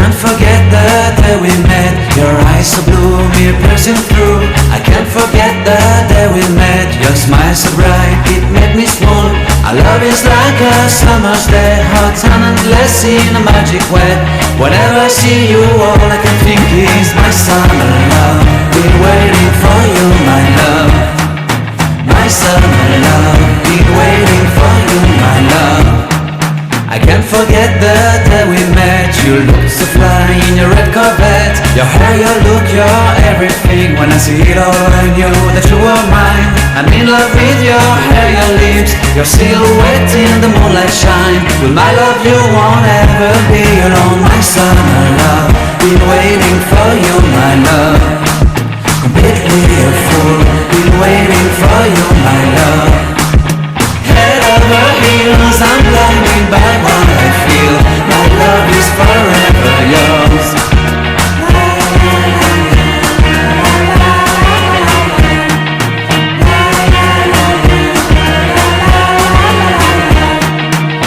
can't forget the day we met. Your eyes so blue, me piercing through. I can't forget the day we met. Your smile so bright, it made me swoon. Our love is like a summer's day, hot and endless in a magic way. Whenever I see you, all I can think is my summer love. Been waiting for you, my love. My summer love. Been waiting for you, my love. I can't forget the day we met. You look so fly in your red Corvette. Your hair, your look, your everything. When I see it all, I knew that you were mine. I'm in love with your hair, your lips, your silhouette in the moonlight shine. With my love you won't ever be alone. My summer love, been waiting for you, my love. Completely a fool, been waiting for you, my love. Head over heels, I'm blinded by what I feel. My love is forever yours.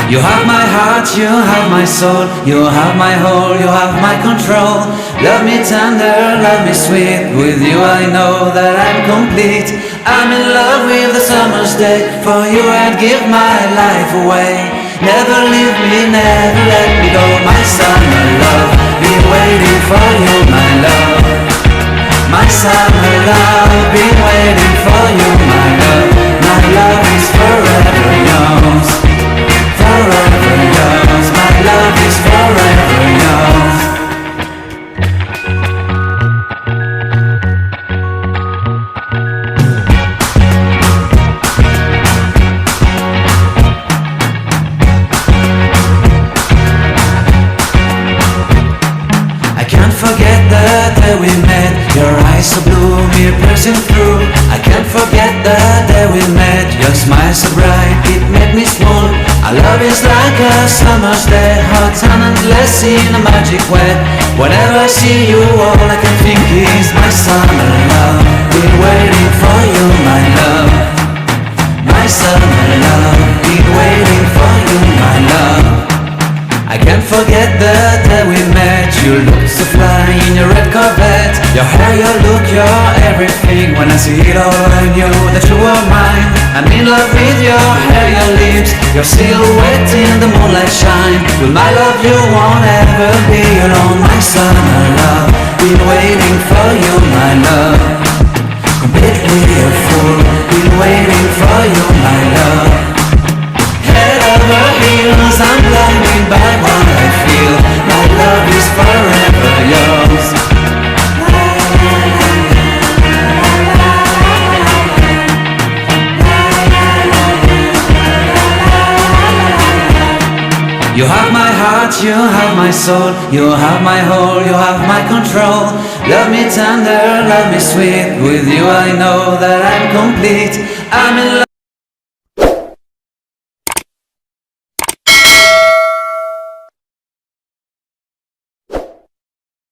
You have my heart, you have my soul, you have my whole, you have my control. Love me tender, love me sweet. With you I know that I'm complete. I'm in love with the summer's day. For you I'd give my life away. Never leave me, never let me go. My summer love, been waiting for you, my love. My summer love, been waiting for you, my love. My love is forever yours. Forever yours, my love is forever yours. I can't forget the day we met. Your eyes so blue, me piercing through. I can't forget the day we met. Your smile so bright, it made me swoon. Our love is like a summer's day, hot and endless in a magic way. Whenever I see you, all I can think is my summer love. Been waiting for you, my love. My summer love. Been waiting for you, my love. I can't forget the day we met. You look so fly in your red Corvette. Your hair, your look, your everything. When I see it all, I knew that you were mine. I'm in love with your hair, your lips, your silhouette in the moonlight shine. With my love you won't ever be alone. My summer love, been waiting for you, my love. Completely a fool, been waiting for you, my love. Head over heels, I'm blinded by what I feel. My love is forever yours. You have my heart, you have my soul, you have my whole, you have my control. Love me tender, love me sweet. With you I know that I'm complete. I'm in love.